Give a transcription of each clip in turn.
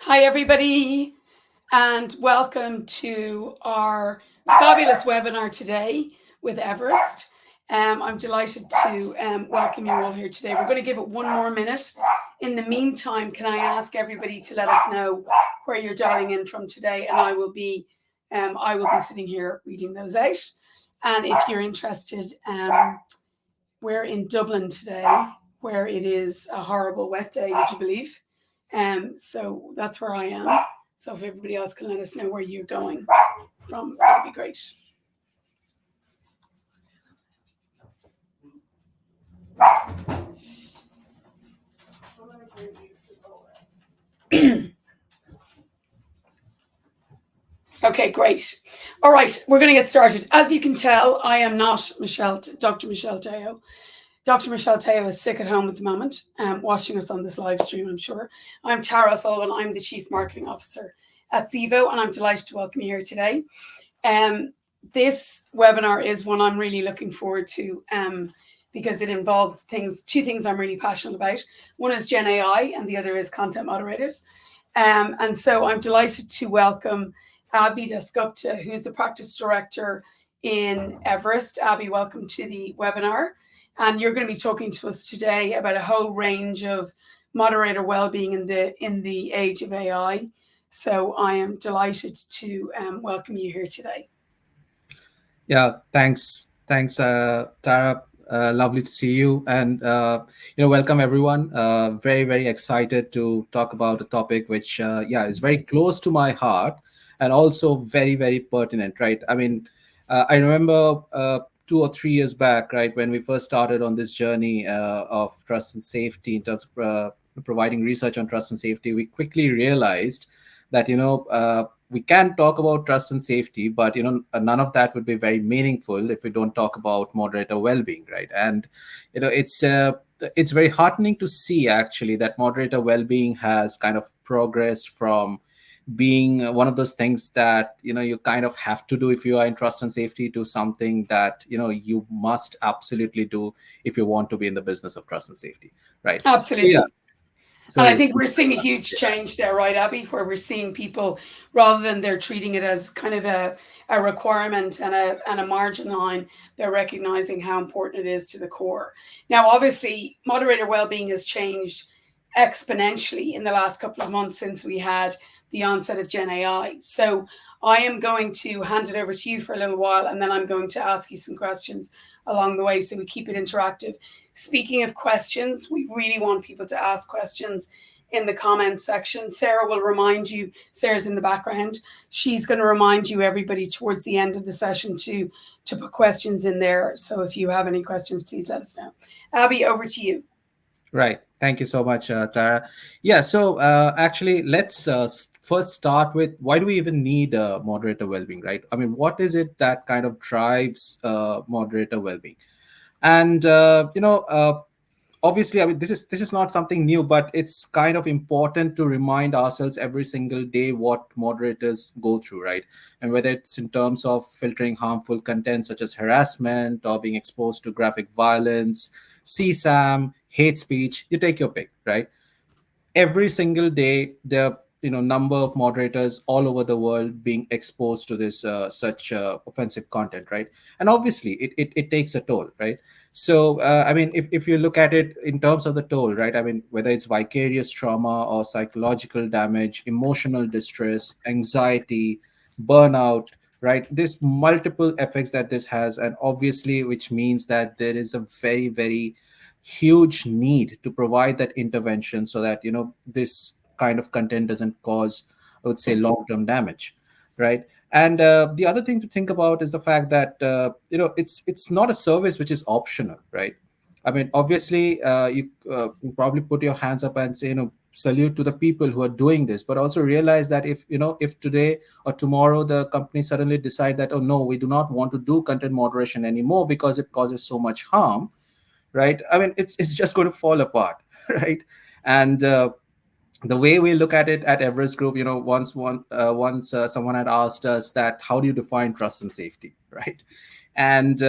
Hi, everybody, and welcome to our fabulous webinar today with Everest. I'm delighted to welcome you all here today. We're going to give it one more minute. In the meantime, can I ask everybody to let us know where you're dialing in from today, and I will be sitting here reading those out. And if you're interested, we're in Dublin today, where it is a horrible wet day, would you believe? So that's where I am. So if everybody else can let us know where you're going from, that'd be great. Okay, great. All right, we're going to get started. As you can tell, I am not Dr. Michelle Teo. Dr. Michelle Teo is sick at home at the moment, watching us on this live stream, I'm sure. I'm Tara O'Sullivan. I'm the Chief Marketing Officer at Zevo, and I'm delighted to welcome you here today. This webinar is one I'm really looking forward to because it involves two things I'm really passionate about. One is genAI and the other is Content Moderators. And so I'm delighted to welcome Abhijnan Dasgupta, who's the Practice Director in Everest. Abhi, welcome to the webinar. And you're going to be talking to us today about a whole range of moderator well-being in the age of AI. So I am delighted to welcome you here today. Yeah, thanks, Tara. Lovely to see you, and welcome everyone. Very, very excited to talk about a topic which, is very close to my heart, and also very, very pertinent. Right? I mean, I remember 2 or 3 years back, right, when we first started on this journey of trust and safety in terms of providing research on trust and safety. We quickly realized that we can talk about trust and safety, but none of that would be very meaningful if we don't talk about moderator well-being, right? And it's very heartening to see actually that moderator well-being has kind of progressed from being one of those things that you kind of have to do if you are in trust and safety to something that you must absolutely do if you want to be in the business of trust and safety, right? Absolutely. Yeah. So and I think we're seeing a huge change there, right, Abby, where we're seeing people, rather than they're treating it as kind of a requirement and a margin line, they're recognizing how important it is to the core. Now, obviously, moderator well-being has changed exponentially in the last couple of months since we had the onset of genAI. So I am going to hand it over to you for a little while, and then I'm going to ask you some questions along the way so we keep it interactive. Speaking of questions, we really want people to ask questions in the comments section. Sarah will remind you, Sarah's in the background, she's going to remind you, everybody, towards the end of the session to put questions in there. So if you have any questions, please let us know. Abby, over to you. Right. Thank you so much, Tara. Yeah, so actually, let's first start with why do we even need moderator well-being, right? I mean, what is it that kind of drives moderator well-being? And, obviously, I mean, this is not something new, but it's kind of important to remind ourselves every single day what moderators go through, right? And whether it's in terms of filtering harmful content such as harassment or being exposed to graphic violence, CSAM, hate speech, you take your pick, right? Every single day, there are number of moderators all over the world being exposed to this such offensive content, right? And obviously it takes a toll, right? So I mean, if you look at it in terms of the toll, right, I mean, whether it's vicarious trauma or psychological damage, emotional distress, anxiety, burnout, right, there's multiple effects that this has, and obviously which means that there is a very, very huge need to provide that intervention so that this kind of content doesn't cause, I would say, long-term damage, right? And the other thing to think about is the fact that it's not a service which is optional, right? I mean, obviously, you probably put your hands up and say, salute to the people who are doing this, but also realize that if today or tomorrow the company suddenly decide that, oh no, we do not want to do content moderation anymore because it causes so much harm, right? I mean, it's just going to fall apart, right? And the way we look at it at Everest Group, once someone had asked us that, how do you define trust and safety, right? And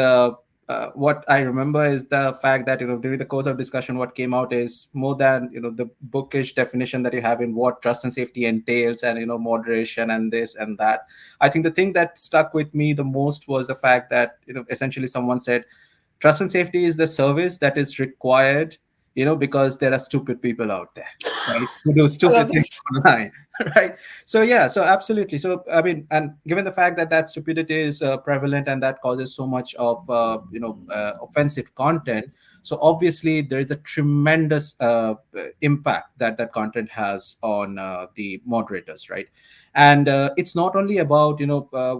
what I remember is the fact that during the course of discussion, what came out is more than the bookish definition that you have in what trust and safety entails, and moderation and this and that. I think the thing that stuck with me the most was the fact that essentially someone said trust and safety is the service that is required, because there are stupid people out there, right, who do I love stupid things that. online. Right. So yeah, so absolutely. So I mean, and given the fact that that stupidity is prevalent and that causes so much of offensive content, so obviously there is a tremendous impact that that content has on the moderators, right? And it's not only about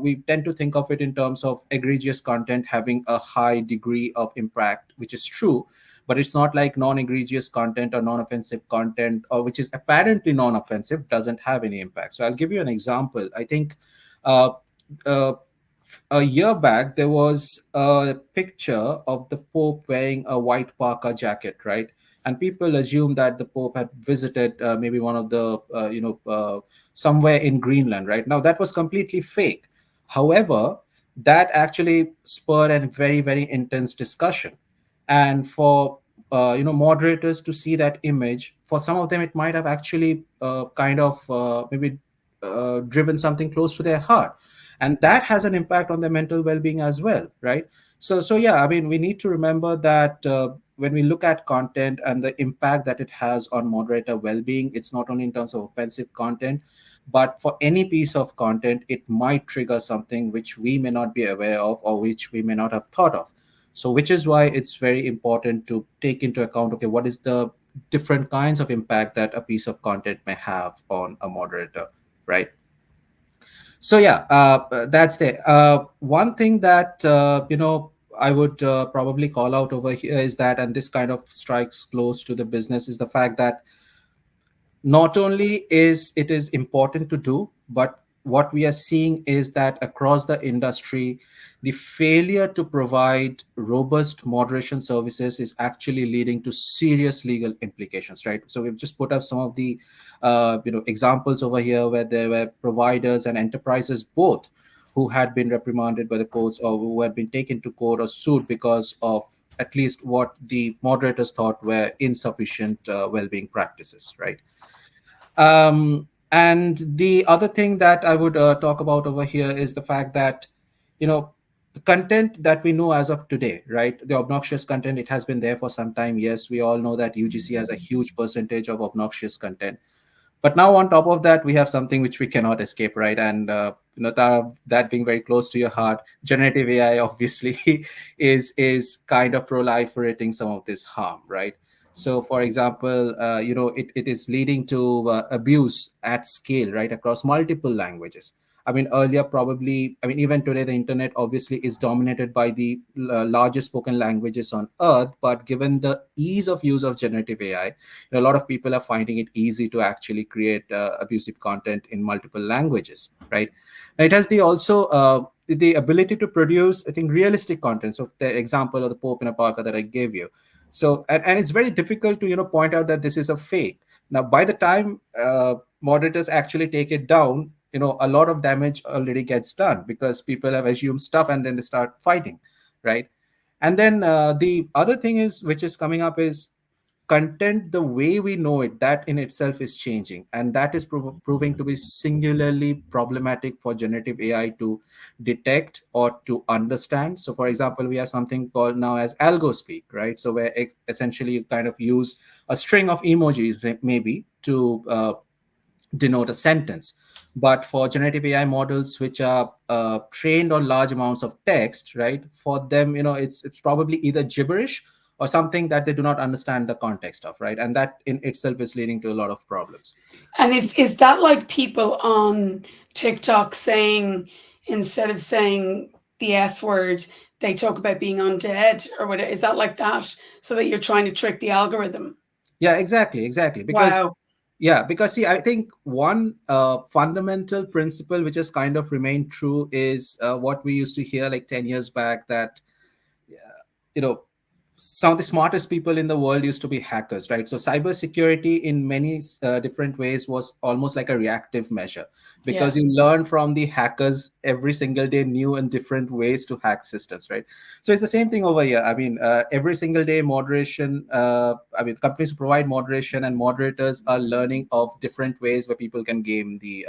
we tend to think of it in terms of egregious content having a high degree of impact, which is true, but it's not like non-egregious content or non-offensive content, or which is apparently non-offensive, doesn't have any impact. So I'll give you an example. I think uh, uh, a year back there was a picture of the Pope wearing a white parka jacket, right? And people assume that the Pope had visited maybe one of the somewhere in Greenland, right? Now that was completely fake. However, that actually spurred a very, very intense discussion. And for moderators to see that image, for some of them it might have actually kind of maybe driven something close to their heart, and that has an impact on their mental well-being as well, right? So yeah, I mean, we need to remember that when we look at content and the impact that it has on moderator well-being, it's not only in terms of offensive content, but for any piece of content it might trigger something which we may not be aware of or which we may not have thought of. So which is why it's very important to take into account, okay, what is the different kinds of impact that a piece of content may have on a moderator, right? So yeah, that's there. One thing that I would probably call out over here is that, and this kind of strikes close to the business, is the fact that not only is it is important to do, but what we are seeing is that across the industry, the failure to provide robust moderation services is actually leading to serious legal implications, right? So we've just put up some of the examples over here where there were providers and enterprises both who had been reprimanded by the courts, or who had been taken to court or sued because of at least what the moderators thought were insufficient well-being practices, right? And the other thing that I would talk about over here is the fact that, the content that we know as of today, right? The obnoxious content, it has been there for some time. Yes, we all know that UGC has a huge percentage of obnoxious content. But now on top of that, we have something which we cannot escape, right? And that being very close to your heart, generative AI obviously is kind of proliferating some of this harm, right? So for example, it is leading to abuse at scale, right, across multiple languages. I mean, earlier probably, I mean, even today, the internet obviously is dominated by the largest spoken languages on earth. But given the ease of use of generative AI, a lot of people are finding it easy to actually create abusive content in multiple languages, right? And it has the ability to produce, I think, realistic content. So the example of the Pope in a parka that I gave you. So and it's very difficult to point out that this is a fake. Now by the time moderators actually take it down, a lot of damage already gets done because people have assumed stuff and then they start fighting, right? And then the other thing is, which is coming up, is content the way we know it, that in itself is changing, and that is proving to be singularly problematic for generative AI to detect or to understand. So for example, we have something called now as algo speak, right? So where essentially you kind of use a string of emojis maybe to denote a sentence. But for generative AI models, which are trained on large amounts of text, right? For them, it's probably either gibberish or something that they do not understand the context of, right? And that in itself is leading to a lot of problems. And is that like people on TikTok saying, instead of saying the S word, they talk about being undead or what? Is that like that? So that you're trying to trick the algorithm? Yeah, exactly. Because Wow. yeah, because see, I think one fundamental principle which has kind of remained true is what we used to hear like 10 years back, that you know some of the smartest people in the world used to be hackers, right? So cybersecurity in many different ways was almost like a reactive measure, Yeah. because you learn from the hackers every single day new and different ways to hack systems, right? So it's the same thing over here. I mean, every single day moderation, I mean, companies who provide moderation and moderators are learning of different ways where people can game the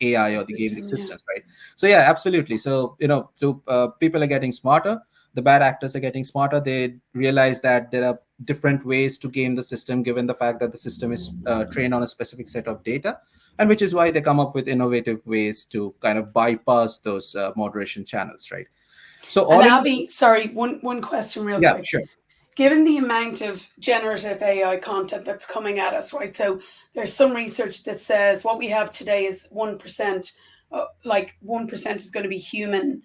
AI or the game the System. Yeah. systems, right? So yeah, absolutely. So so people are getting smarter, the bad actors are getting smarter. They realize that there are different ways to game the system, given the fact that the system is trained on a specific set of data, and which is why they come up with innovative ways to kind of bypass those moderation channels, right? So And all in, Abby, sorry, one question real yeah, quick. sure. Given the amount of generative AI content that's coming at us, right? So there's some research that says what we have today is 1%, like 1% is going to be human.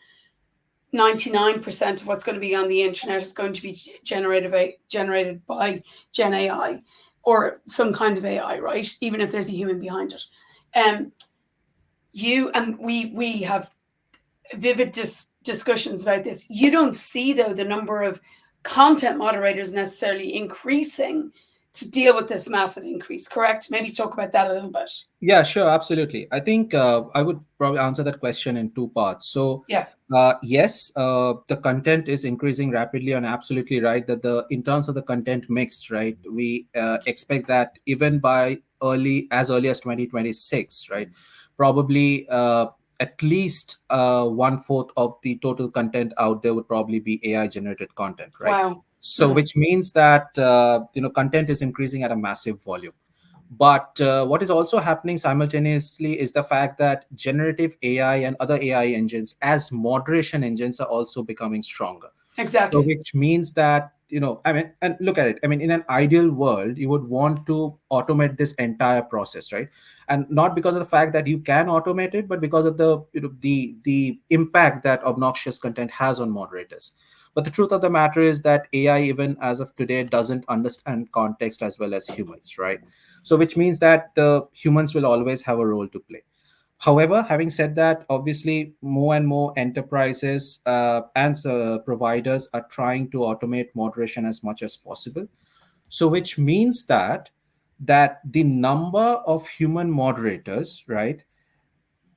99% of what's going to be on the internet is going to be generated by Gen AI or some kind of AI, right? Even if there's a human behind it. Um, you and we have vivid discussions about this. You don't see though the number of content moderators necessarily increasing to deal with this massive increase, correct? Maybe talk about that a little bit. Yeah, sure, absolutely. I think I would probably answer that question in two parts. So, Yeah, yes, the content is increasing rapidly, and absolutely right that the in terms of the content mix, right, we expect that even by early as 2026, right, probably at least one-fourth of the total content out there would probably be AI generated content, right? wow. So, which means that content is increasing at a massive volume. But what is also happening simultaneously is the fact that generative AI and other AI engines, as moderation engines, are also becoming stronger. So, Exactly. which means that, I mean, and look at it. I mean, in an ideal world, you would want to automate this entire process, right? And not because of the fact that you can automate it, but because of the impact that obnoxious content has on moderators. But the truth of the matter is that AI, even as of today, doesn't understand context as well as humans, right? So, which means that the humans will always have a role to play. However, having said that, obviously, more and more enterprises and providers are trying to automate moderation as much as possible. So, which means that the number of human moderators, right,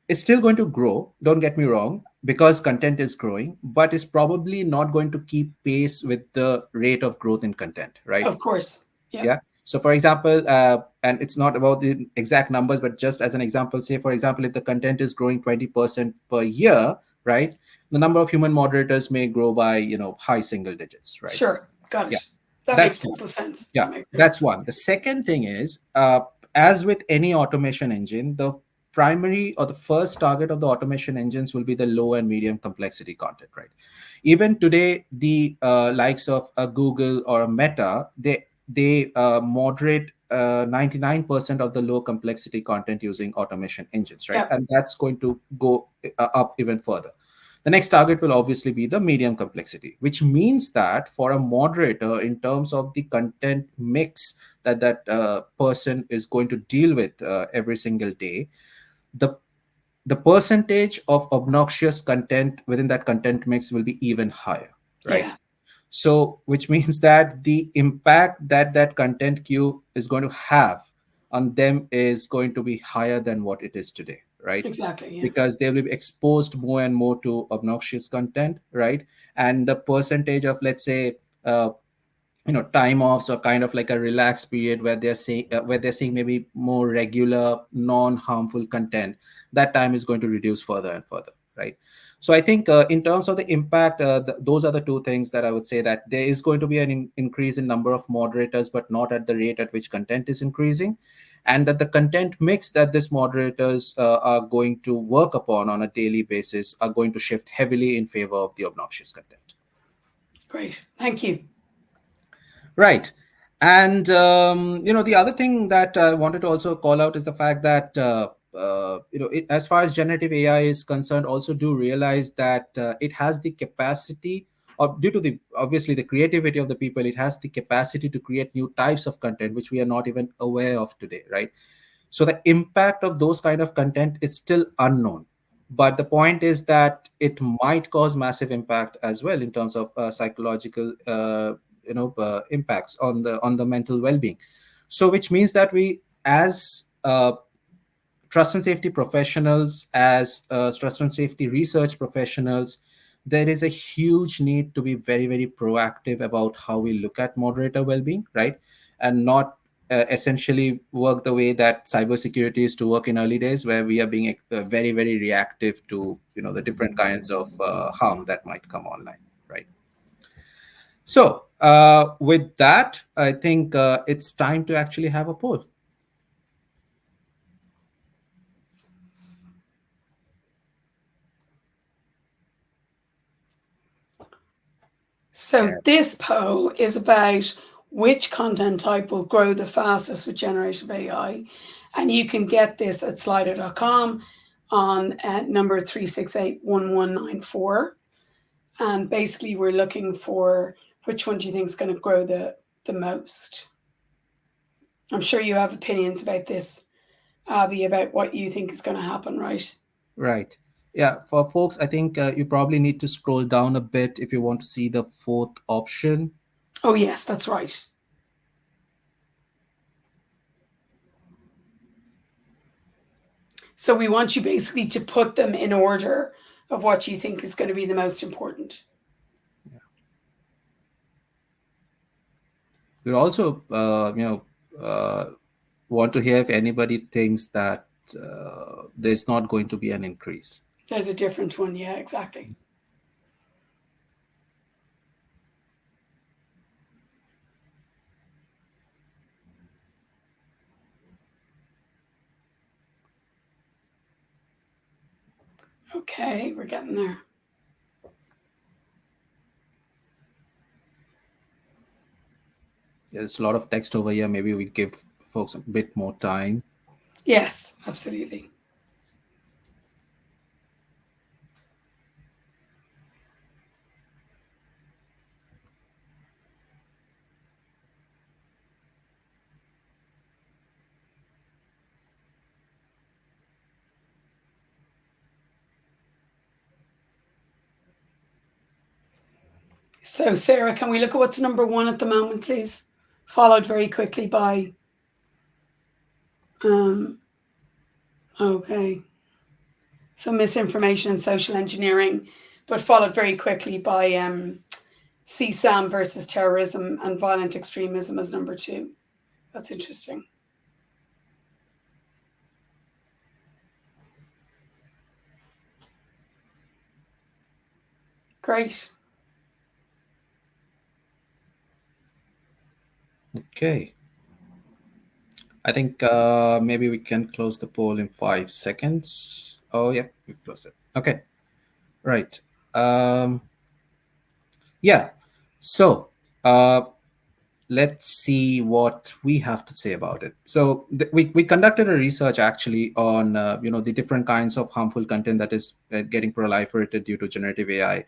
is still going to grow. Don't get me wrong, because content is growing, but is probably not going to keep pace with the rate of growth in content, right? Of course. Yeah. Yeah. So, for example, and it's not about the exact numbers, but just as an example, say, for example, if the content is growing 20% per year, right, the number of human moderators may grow by, high single digits, right? Sure. Got Yeah. it. That makes That's one. total sense. Yeah. That makes total That's one. sense. The second thing is, as with any automation engine, the primary or the first target of the automation engines will be the low and medium complexity content, right? Even today, the likes of a Google or a Meta, they moderate 99% of the low complexity content using automation engines, right? Yeah. And that's going to go up even further. The next target will obviously be the medium complexity, which means that for a moderator, in terms of the content mix that person is going to deal with every single day, the the percentage of obnoxious content within that content mix will be even higher, right? Yeah. So, which means that the impact that that content queue is going to have on them is going to be higher than what it is today, right? Exactly. Yeah. Because they will be exposed more and more to obnoxious content, right? And the percentage of, let's say, time offs or kind of like a relaxed period where they're seeing maybe more regular non-harmful content, that time is going to reduce further and further, right? So I think in terms of the impact, those are the two things that I would say, that there is going to be an increase in number of moderators, but not at the rate at which content is increasing, and that the content mix that these moderators are going to work upon on a daily basis are going to shift heavily in favor of the obnoxious content. Great. Thank you. Right. And, the other thing that I wanted to also call out is the fact that, as far as generative AI is concerned, also do realize that it has the capacity, or due to the obviously the creativity of the people, it has the capacity to create new types of content, which we are not even aware of today, right? So the impact of those kind of content is still unknown. But the point is that it might cause massive impact as well in terms of psychological impacts on the mental well-being. So which means that we, as trust and safety professionals, as trust and safety research professionals, there is a huge need to be very, very proactive about how we look at moderator well-being, right? And not essentially work the way that cybersecurity is to work in early days, where we are being very, very reactive to the different kinds of harm that might come online, right? So with that, I think it's time to actually have a poll. So this poll is about which content type will grow the fastest with generative AI. And you can get this at slido.com on number 3681194. And basically, we're looking for which one do you think is going to grow the most. I'm sure you have opinions about this, Abby, about what you think is going to happen, right? Right. Yeah, for folks, I think you probably need to scroll down a bit if you want to see the fourth option. Oh, yes, that's right. So we want you basically to put them in order of what you think is going to be the most important. We'll also, want to hear if anybody thinks that there's not going to be an increase. There's a different one. Yeah, exactly. Okay, we're getting there. There's a lot of text over here. Maybe we give folks a bit more time. Yes, absolutely. So, Sarah, can we look at what's number one at the moment, please? Followed very quickly by, okay. So misinformation and social engineering, but followed very quickly by CSAM versus terrorism and violent extremism as number two. That's interesting. Great. Okay. I think maybe we can close the poll in 5 seconds. Oh, yeah, we closed it. Okay. Right. Yeah. So let's see what we have to say about it. So we conducted a research actually on the different kinds of harmful content that is getting proliferated due to generative AI.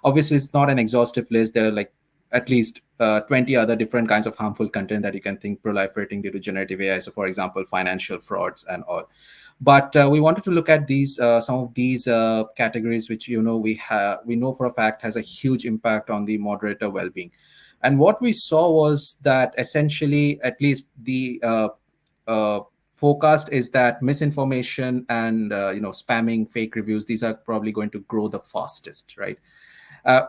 Obviously, it's not an exhaustive list. There are like at least 20 other different kinds of harmful content that you can think proliferating due to generative AI. So, for example, financial frauds and all. But we wanted to look at these some of these categories, which we know for a fact has a huge impact on the moderator well-being. And what we saw was that essentially, at least the forecast is that misinformation and spamming, fake reviews, these are probably going to grow the fastest, right?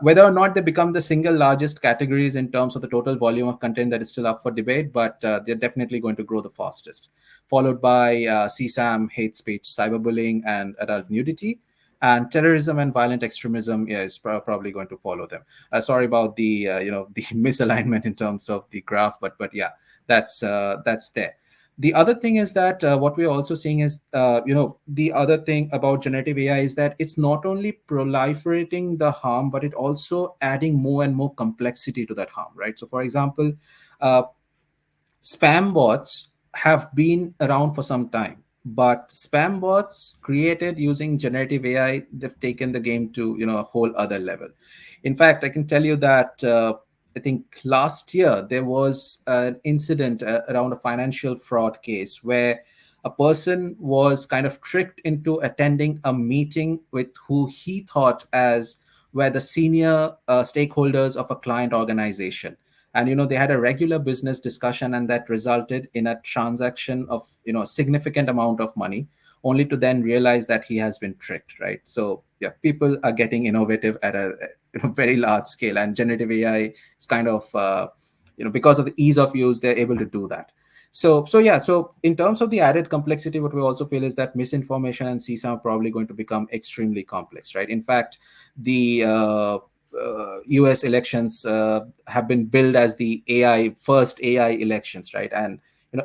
Whether or not they become the single largest categories in terms of the total volume of content, that is still up for debate, but they're definitely going to grow the fastest, followed by CSAM, hate speech, cyberbullying, and adult nudity. And terrorism and violent extremism, yeah, is probably going to follow them. Sorry about the the misalignment in terms of the graph, but yeah, that's there. The other thing is that what we're also seeing is the other thing about generative AI is that it's not only proliferating the harm, but it also adding more and more complexity to that harm, right? So for example, uh, spam bots have been around for some time, but spam bots created using generative AI, they've taken the game to a whole other level. In fact, I can tell you that I think last year there was an incident around a financial fraud case where a person was kind of tricked into attending a meeting with who he thought as were the senior stakeholders of a client organization. and they had a regular business discussion, and that resulted in a transaction of a significant amount of money, only to then realize that he has been tricked, right? So yeah, people are getting innovative at a very large scale, and generative AI is kind of because of the ease of use, they're able to do that. So yeah, so in terms of the added complexity, what we also feel is that misinformation and CSAM are probably going to become extremely complex, right? In fact, the US elections have been billed as the first AI elections, right? And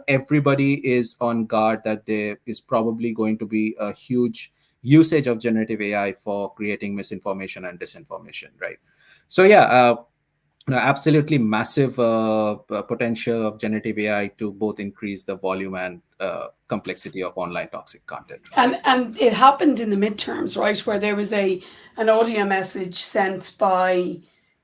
everybody is on guard that there is probably going to be a huge usage of generative AI for creating misinformation and disinformation, right? So yeah, absolutely massive potential of generative AI to both increase the volume and complexity of online toxic content. And it happened in the midterms, right, where there was an audio message sent by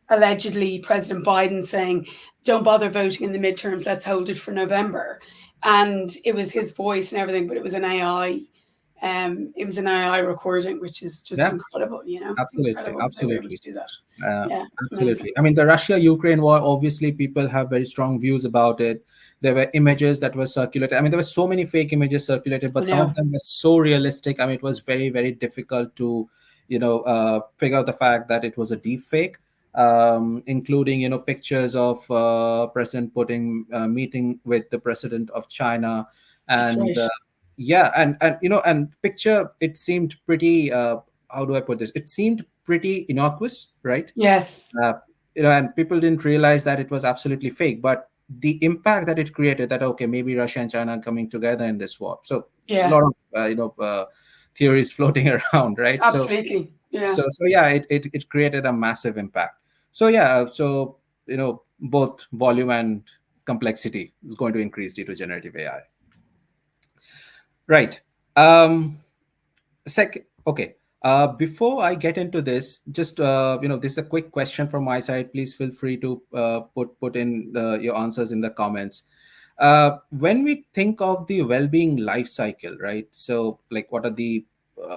allegedly President Biden saying, "Don't bother voting in the midterms. Let's hold it for November." And it was his voice and everything, but it was an AI. It was an AI recording, which is just Yeah, incredible. absolutely, Incredible that they were able to absolutely. do that. Uh, Yeah, amazing. Absolutely. I mean, the Russia-Ukraine war, obviously, people have very strong views about it. There were images that were circulated. I mean, there were so many fake images circulated, I but some of know. them were so realistic. I mean, it was very, very difficult to, figure out the fact that it was a deep fake, including, pictures of President Putin meeting with the president of China. That's And right. yeah, and picture, it seemed pretty, how do I put this? It seemed pretty innocuous, right? Yes. uh, and people didn't realize that it was absolutely fake, but the impact that it created, that okay, maybe Russia and China are coming together in this war. So a Yeah. lot of theories floating around, right? so Absolutely. Yeah. so so yeah, it created a massive impact. So yeah, so both volume and complexity is going to increase due to generative AI, right? Okay. Before I get into this, just this is a quick question from my side. Please feel free to put in your answers in the comments. When we think of the well-being life cycle, right? So, like, what are the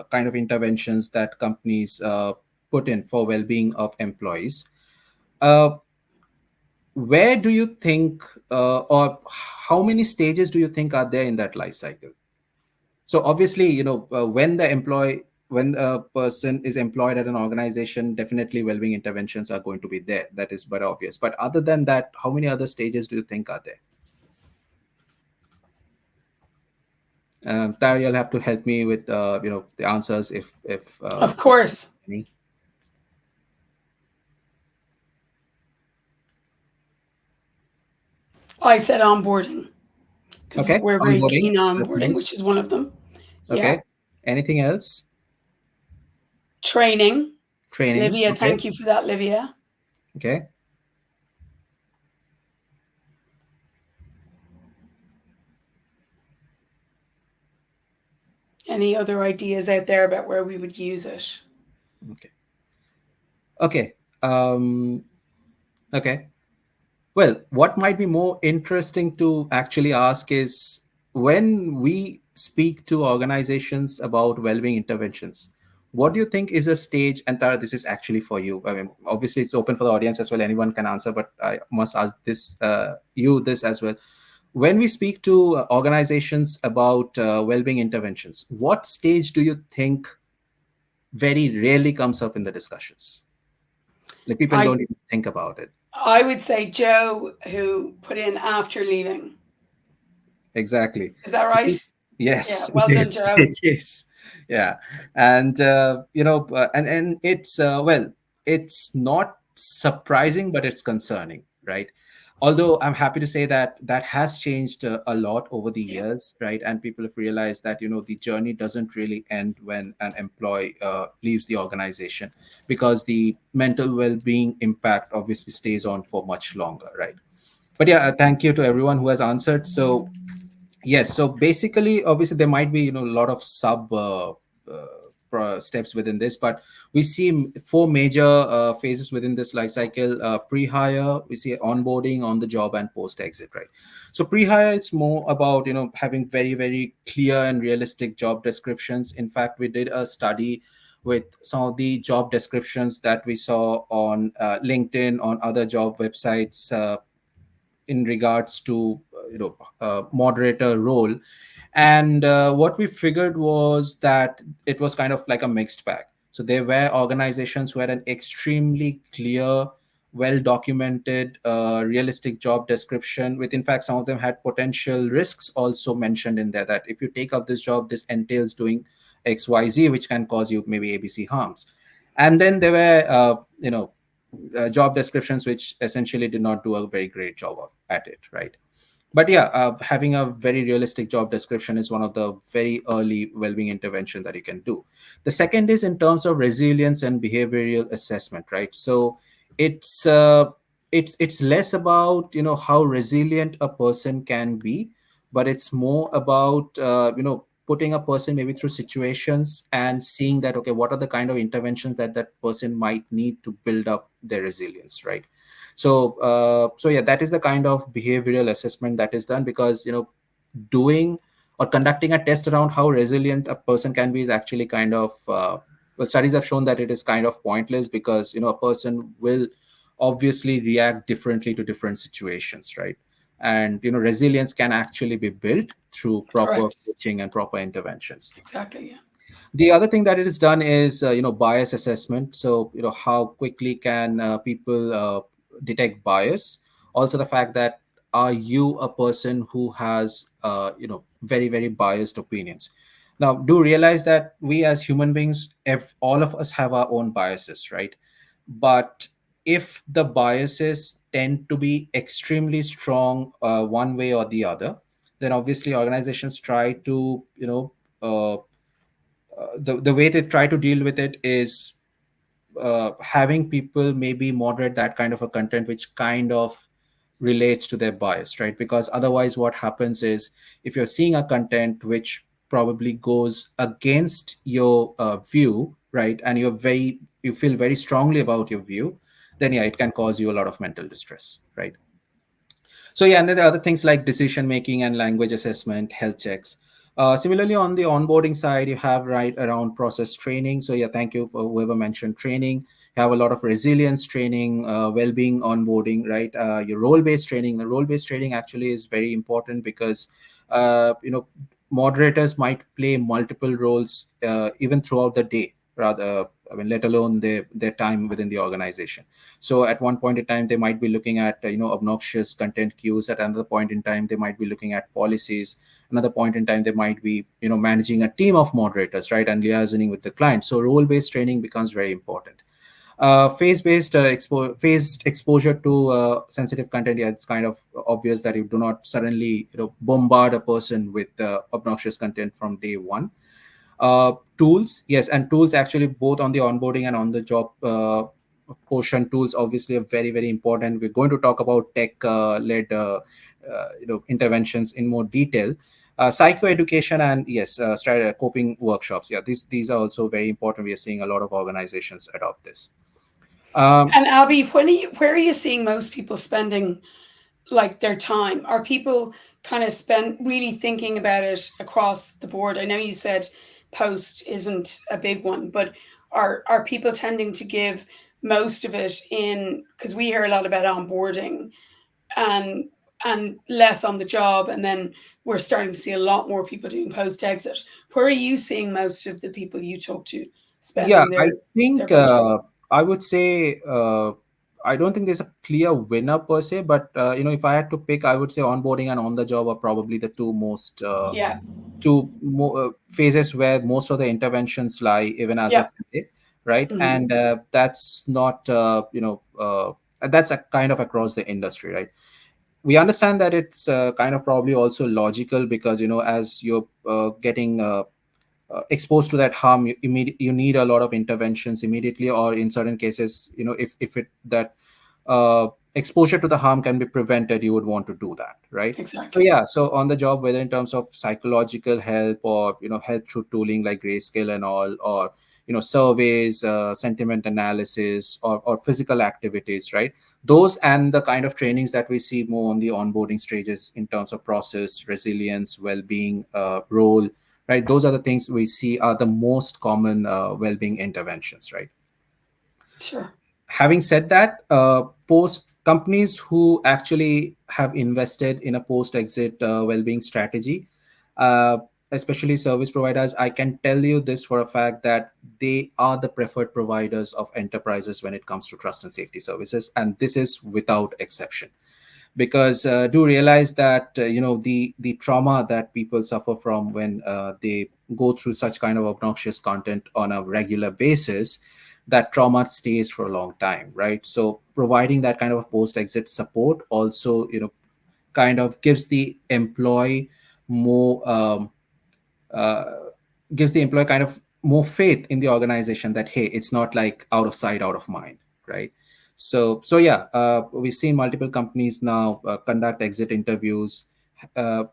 kind of interventions that companies put in for well-being of employees? Uh, where do you think, or how many stages do you think are there in that life cycle? So obviously, when a person is employed at an organization, definitely well-being interventions are going to be there. That is but obvious. But other than that, how many other stages do you think are there? Tara, you'll have to help me with the answers if Of course. any. I said onboarding because Okay, we're very onboarding. keen on That's onboarding, which nice. is one of them. Yeah. Okay. Anything else? Training. Training. Livia, Okay. thank you for that, Livia. Okay. Any other ideas out there about where we would use it? Okay. Okay. Okay. Well, what might be more interesting to actually ask is, when we speak to organizations about well-being interventions, what do you think is a stage? And Tara, this is actually for you. I mean, obviously, it's open for the audience as well. Anyone can answer, but I must ask this as well. When we speak to organizations about well-being interventions, what stage do you think very rarely comes up in the discussions? Like, people I don't even think about it. I would say Joe, who put in after leaving. Exactly. Is that right? Yeah. Yes, it Well done, is. Joe. It is. Yeah, and and it's it's not surprising, but it's concerning, right? Although I'm happy to say that that has changed a lot over the Yeah. years, right? And people have realized that the journey doesn't really end when an employee leaves the organization, because the mental well-being impact obviously stays on for much longer, right? But yeah, thank you to everyone who has answered. So yes, so basically, obviously, there might be a lot of sub steps within this, but we see four major phases within this life cycle: pre-hire, we see onboarding, on the job, and post-exit. Right. So pre-hire, it's more about having very, very clear and realistic job descriptions. In fact, we did a study with some of the job descriptions that we saw on LinkedIn, on other job websites. in regards to moderator role. And what we figured was that it was kind of like a mixed bag. So there were organizations who had an extremely clear, well documented, realistic job description, with in fact some of them had potential risks also mentioned in there, that if you take up this job, this entails doing XYZ, which can cause you maybe ABC harms. And then there were job descriptions which essentially did not do a very great job at it, right? But yeah, having a very realistic job description is one of the very early well-being intervention that you can do. The second is in terms of resilience and behavioral assessment, right? So it's it's less about how resilient a person can be, but it's more about putting a person maybe through situations and seeing that, okay, what are the kind of interventions that that person might need to build up their resilience, right? So yeah, that is the kind of behavioral assessment that is done, because doing or conducting a test around how resilient a person can be is actually kind of well, studies have shown that it is kind of pointless, because a person will obviously react differently to different situations, right? And resilience can actually be built through proper Correct. coaching and proper interventions. Exactly. Yeah. The other thing that it is done is bias assessment. So how quickly can people detect bias. Also the fact that, are you a person who has very very biased opinions? Now do realize that we as human beings, if all of us have our own biases, right? But if the biases tend to be extremely strong one way or the other, then obviously organizations try to uh, the way they try to deal with it is having people maybe moderate that kind of a content which kind of relates to their bias, right? Because otherwise what happens is, if you're seeing a content which probably goes against your view, right, and you feel very strongly about your view, then yeah, it can cause you a lot of mental distress, right? So yeah, and then there are other things like decision making and language assessment, health checks. Similarly, on the onboarding side, you have right around process training. So yeah, thank you for whoever mentioned training. You have a lot of resilience training, well-being onboarding, right? Your role-based training. The role-based training actually is very important, because uh, you know moderators might play multiple roles even throughout the day, rather, I mean, let alone their time within the organization. So at one point in time, they might be looking at obnoxious content cues. At another point in time, they might be looking at policies. Another point in time, they might be managing a team of moderators, right, and liaising with the client. So role based training becomes very important. Phased exposure to sensitive content. Yeah, it's kind of obvious that you do not suddenly bombard a person with obnoxious content from day one. Tools, yes, and tools actually both on the onboarding and on the job portion. Tools obviously are very very important. We're going to talk about tech led interventions in more detail. Psychoeducation and yes, coping workshops. Yeah, these are also very important. We are seeing a lot of organizations adopt this. um, And Abby, where are you seeing most people spending like their time? Are people kind of spend really thinking about it across the board? I know you said post isn't a big one, but are people tending to give most of it in, because we hear a lot about onboarding and less on the job, and then we're starting to see a lot more people doing post exit. Where are you seeing most of the people you talk to Yeah, spending I their think budget? I would say I don't think there's a clear winner per se, but if I had to pick, I would say onboarding and on the job are probably the Yeah. phases where most of the interventions lie, even as Yeah. of today, right? Hmm. And that's not that's a kind of across the industry, right? We understand that it's kind of probably also logical, because as you're getting exposed to that harm, you need a lot of interventions immediately, or in certain cases, if it that exposure to the harm can be prevented, you would want to do that, right? So Exactly. yeah, so on the job, whether in terms of psychological help, or help through tooling like grayscale and all, or surveys, sentiment analysis, or physical activities, right? Those and the kind of trainings that we see more on the onboarding stages in terms of process, resilience, well-being, role, right? Those are the things we see are the most common well-being interventions, right? Sure. Having said that, post companies who actually have invested in a post-exit well-being strategy, uh, especially service providers, I can tell you this for a fact that they are the preferred providers of enterprises when it comes to trust and safety services, and this is without exception. Because do realize that the trauma that people suffer from when they go through such kind of obnoxious content on a regular basis, that trauma stays for a long time, right? So providing that kind of post exit support also kind of more uh, gives the employee kind of more faith in the organization that, hey, it's not like out of sight out of mind, right? So yeah, we've seen multiple companies now conduct exit interviews, uh,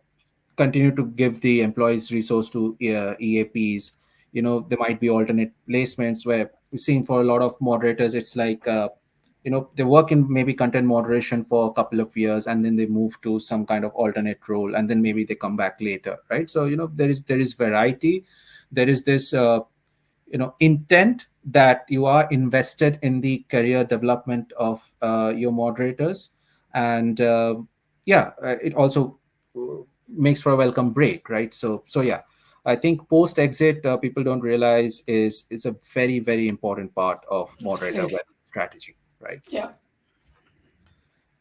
continue to give the employees resource to EAPs. There might be alternate placements where we've seen for a lot of moderators, it's like they work in maybe content moderation for a couple of years, and then they move to some kind of alternate role, and then maybe they come back later, right? So there is variety. There is this intent that you are invested in the career development of your moderators. And yeah, it also makes for a welcome break, right? So yeah, I think post exit, people don't realize is a very, very important part of moderator Absolutely. web strategy, right? Yeah.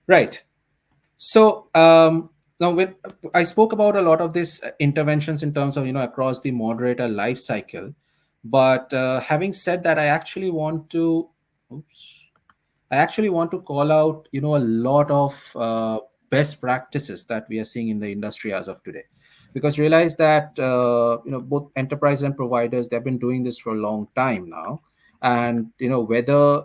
Right. So now, when I spoke about a lot of these interventions in terms of across the moderator life cycle, but having said that, oops, I actually want to call out a lot of best practices that we are seeing in the industry as of today, because realize that both enterprise and providers, they've been doing this for a long time now, and whether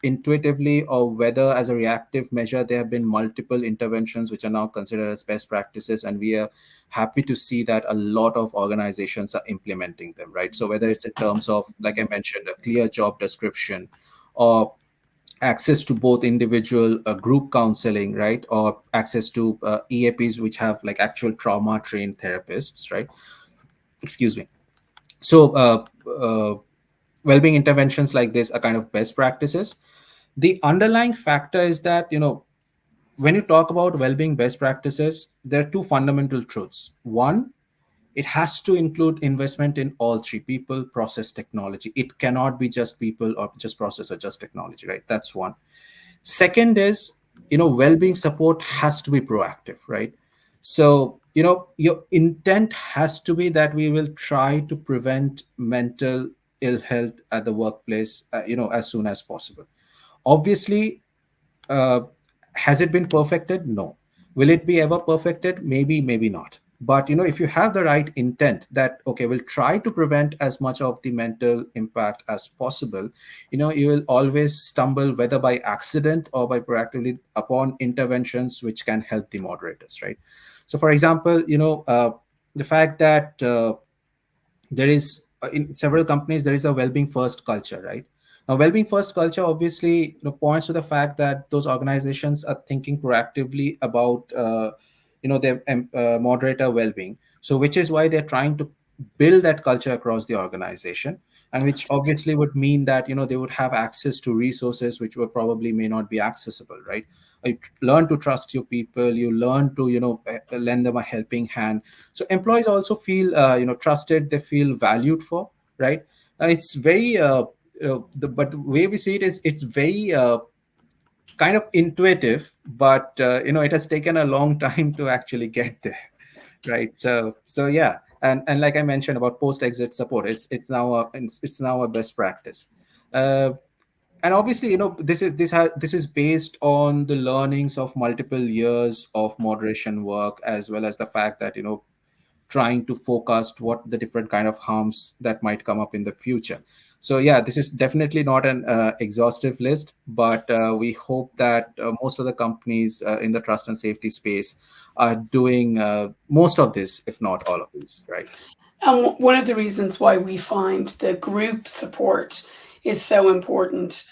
intuitively or whether as a reactive measure, there have been multiple interventions which are now considered as best practices, and we are happy to see that a lot of organizations are implementing them, right? So whether it's in terms of, like I mentioned, a clear job description, or access to both individual group counseling, right, or access to EAPs which have like actual trauma trained therapists, right? Excuse me. So well-being interventions like this are kind of best practices. The underlying factor is that when you talk about well-being best practices, there are two fundamental truths. One, it has to include investment in all three: people, process, technology. It cannot be just people or just process or just technology, right? That's one. Second is, well-being support has to be proactive, right? So your intent has to be that we will try to prevent mental ill health at the workplace, as soon as possible. Obviously, uh, has it been perfected? No. Will it be ever perfected? Maybe, maybe not. But if you have the right intent that, okay, we'll try to prevent as much of the mental impact as possible, you will always stumble, whether by accident or by proactively, upon interventions which can help the moderators, right? So for example, the fact that there is in several companies there is a well-being first culture, right? Now well-being first culture obviously points to the fact that those organizations are thinking proactively about their moderator well-being. So which is why they're trying to build that culture across the organization, and which obviously would mean that they would have access to resources which were probably may not be accessible, right? You learn to trust your people, you learn to lend them a helping hand. So employees also feel trusted, they feel valued for, right? It's very but the way we see it is it's very kind of intuitive, but it has taken a long time to actually get there, right? So yeah, and like I mentioned about post exit support, it's now a best practice. uh, and obviously this is based on the learnings of multiple years of moderation work, as well as the fact that trying to forecast what the different kind of harms that might come up in the future. So yeah, this is definitely not an exhaustive list, but we hope that most of the companies in the trust and safety space are doing most of this, if not all of these, right? And one of the reasons why we find the group support is so important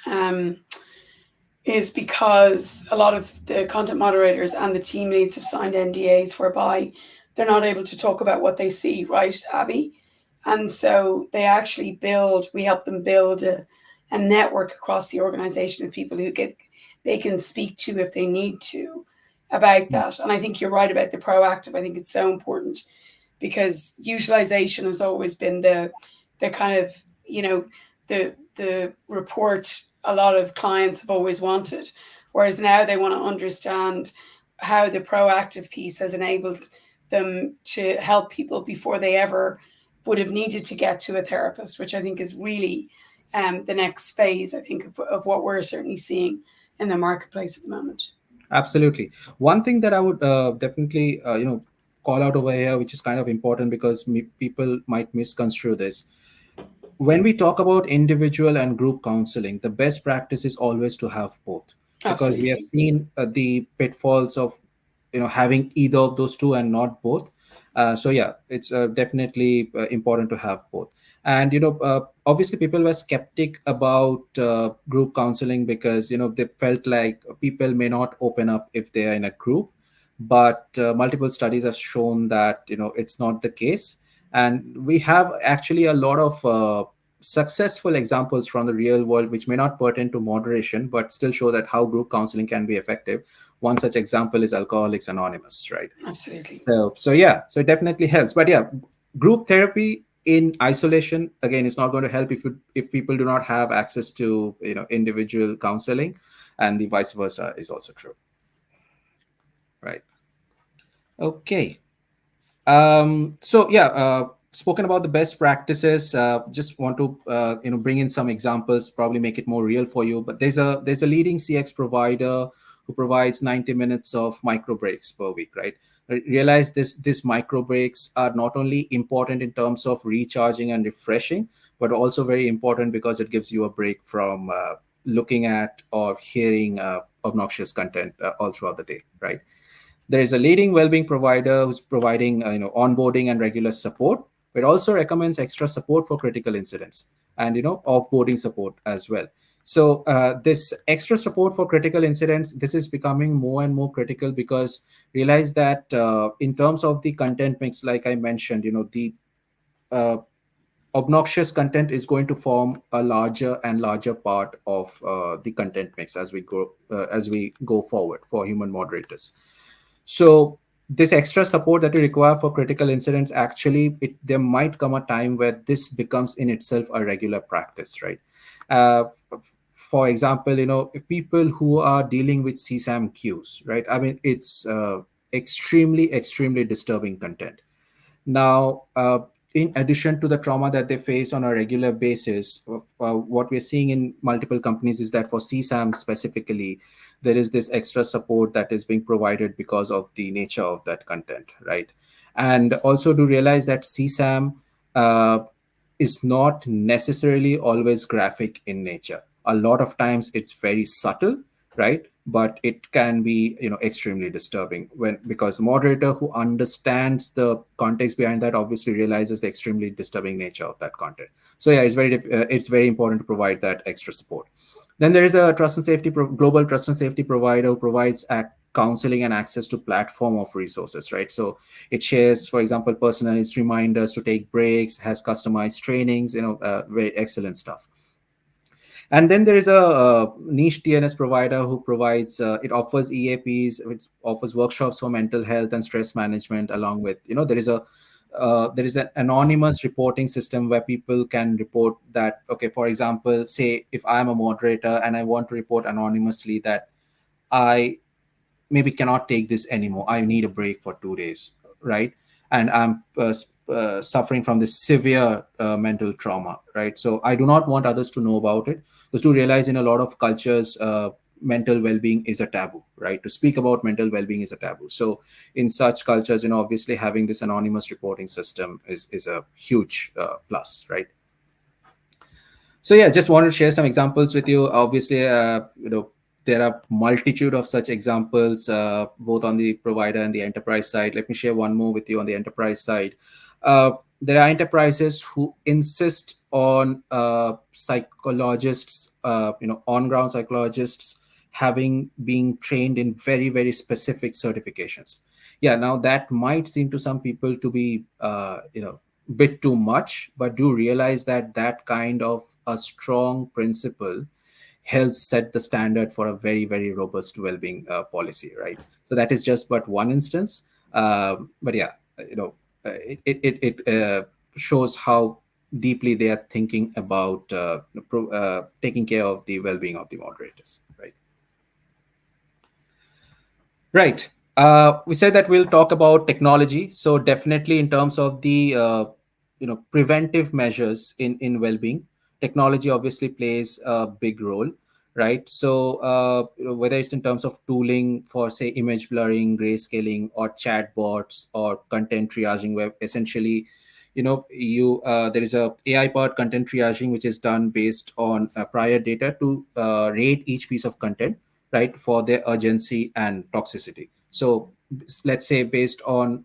is because a lot of the content moderators and the team leads have signed NDAs whereby they're not able to talk about what they see, right, Abby? And so we help them build a network across the organization of people who they can speak to if they need to about that. And I think you're right about the proactive. I think it's so important because utilization has always been the kind of, the report a lot of clients have always wanted, whereas now they want to understand how the proactive piece has enabled them to help people before they ever would have needed to get to a therapist, which I think is really the next phase, I think, of what we're certainly seeing in the marketplace at the moment. Absolutely. One thing that I would definitely call out over here, which is kind of important because people might misconstrue this. When we talk about individual and group counseling, the best practice is always to have both, because we have Absolutely. seen the pitfalls of having either of those two and not both. So yeah, it's definitely important to have both. And obviously people were skeptic about group counseling because they felt like people may not open up if they are in a group, but multiple studies have shown that it's not the case. And we have actually a lot of successful examples from the real world which may not pertain to moderation but still show that how group counseling can be effective. One such example is Alcoholics Anonymous, right? Absolutely. So yeah, so it definitely helps. But yeah, group therapy in isolation again is not going to help if people do not have access to individual counseling, and the vice versa is also true, right? Okay. So yeah, spoken about the best practices. Just want to bring in some examples, probably make it more real for you. But there's a leading CX provider who provides 90 minutes of micro breaks per week, right? Realize this micro breaks are not only important in terms of recharging and refreshing, but also very important because it gives you a break from looking at or hearing obnoxious content all throughout the day, right? There is a leading well-being provider who's providing onboarding and regular support, but also recommends extra support for critical incidents and offboarding support as well. So this extra support for critical incidents, this is becoming more and more critical because realize that in terms of the content mix, like I mentioned, the uh, obnoxious content is going to form a larger and larger part of the content mix as we go forward for human moderators. So this extra support that you require for critical incidents, actually there might come a time where this becomes in itself a regular practice, right? For example, if people who are dealing with CSAM queues, right? I mean, it's extremely disturbing content. Now, in addition to the trauma that they face on a regular basis, what we're seeing in multiple companies is that for CSAM specifically, there is this extra support that is being provided because of the nature of that content, right? And also to realize that CSAM uh, is not necessarily always graphic in nature. A lot of times it's very subtle, right? But it can be extremely disturbing when, because the moderator who understands the context behind that obviously realizes the extremely disturbing nature of that content. So yeah, it's very important to provide that extra support. Then there is a trust and safety global trust and safety provider who provides counseling and access to platform of resources, right? So it shares, for example, personalized reminders to take breaks, has customized trainings, very excellent stuff. And then there is a niche TNS provider who provides, it offers EAPs, it offers workshops for mental health and stress management, along with, there is an anonymous reporting system where people can report that, okay, for example, say if I'm a moderator and I want to report anonymously that I maybe cannot take this anymore, I need a break for 2 days, right? And I'm suffering from this severe mental trauma, right? So I do not want others to know about it, because to realize in a lot of cultures, mental well-being is a taboo, right? To speak about mental well-being is a taboo. So in such cultures, obviously having this anonymous reporting system is a huge plus, right? So yeah, just wanted to share some examples with you. Obviously, there are multitude of such examples, both on the provider and the enterprise side. Let me share one more with you on the enterprise side. Uh, there are enterprises who insist on psychologists, on-ground psychologists having been trained in very specific certifications. Yeah, now that might seem to some people to be, bit too much, but do realize that that kind of a strong principle helps set the standard for a very, very robust well-being policy, right? So that is just but one instance. But yeah, it shows how deeply they are thinking about taking care of the well-being of the moderators, right? Right. We said that we'll talk about technology. So definitely, in terms of the preventive measures in well-being, technology obviously plays a big role, right? So whether it's in terms of tooling for, say, image blurring, grayscaling, or chatbots, or content triaging, where essentially, you there is a AI powered content triaging which is done based on prior data to rate each piece of content, right, for their urgency and toxicity. So let's say based on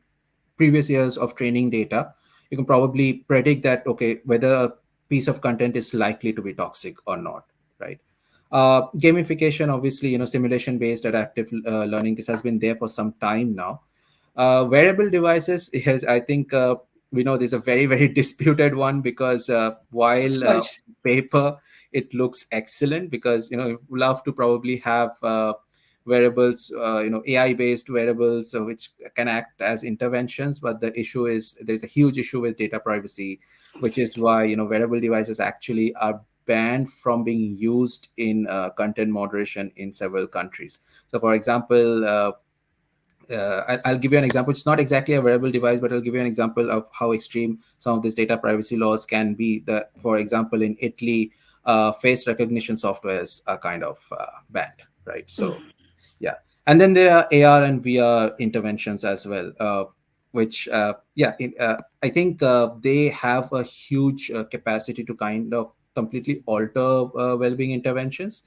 previous years of training data, you can probably predict that, okay, whether a piece of content is likely to be toxic or not, right? Gamification, obviously, simulation based adaptive learning, this has been there for some time now. Wearable devices is, I think, we know there's a very, very disputed one, because That's while right. paper it looks excellent, because we love to probably have wearables, AI based wearables, which can act as interventions. But the issue is there's a huge issue with data privacy, which is Absolutely. why wearable devices actually are banned from being used in content moderation in several countries. So for example, I'll give you an example. It's not exactly a wearable device, but I'll give you an example of how extreme some of these data privacy laws can be. For example, in Italy, face recognition softwares are kind of banned, right? So Mm. yeah, and then there are AR and VR interventions as well, which I think they have a huge capacity to kind of completely alter well-being interventions,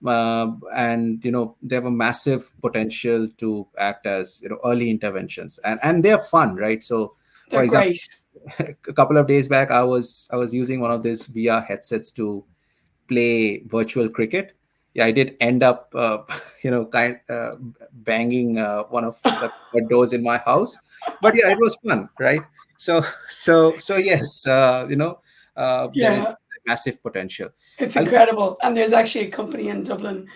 and they have a massive potential to act as early interventions, and they're fun, right? So for They're example, great. a couple of days back, I was using one of these VR headsets to play virtual cricket. Yeah, I did end up, banging one of the doors in my house, but yeah, it was fun, right? So, so yes, there is Yeah, massive potential. it's I'll, incredible. And there's actually a company in Dublin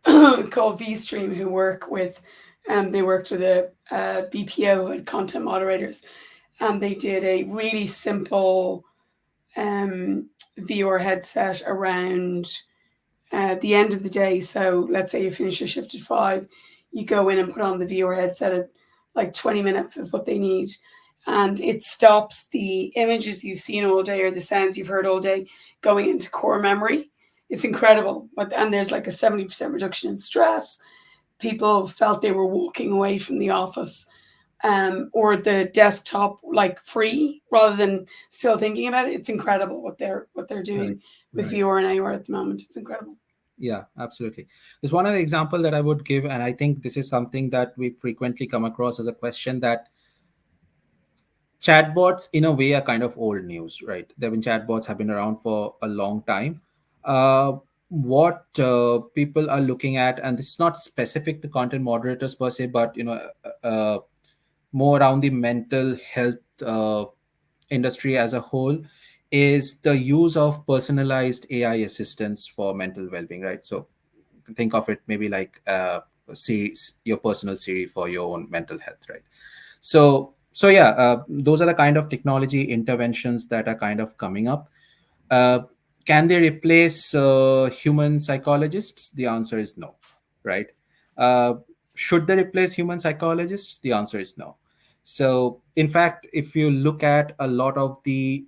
called VStream who work with, they worked with a BPO and Content Moderators, and they did a really simple VR headset around the end of the day. So let's say you finish your shift at 5, you go in and put on the VR headset at like 20 minutes is what they need. And it stops the images you've seen all day or the sounds you've heard all day going into core memory. It's incredible. And there's like a 70% reduction in stress. People felt they were walking away from the office or the desktop like free rather than still thinking about it. It's incredible what they're right, doing with right. VR and AR at the moment. It's incredible. Yeah, absolutely. There's one other example that I would give, and I think this is something that we frequently come across as a question, that chatbots in a way are kind of old news, right? There have been chatbots have been around for a long time. What people are looking at, and this is not specific to content moderators per se, but more around the mental health industry as a whole, is the use of personalized AI assistants for mental well-being, right? So think of it maybe like Siri, your personal Siri for your own mental health, right? So yeah, those are the kind of technology interventions that are kind of coming up. uh, can they replace human psychologists? The answer is no, right? uh, should they replace human psychologists? The answer is no. So in fact, if you look at a lot of the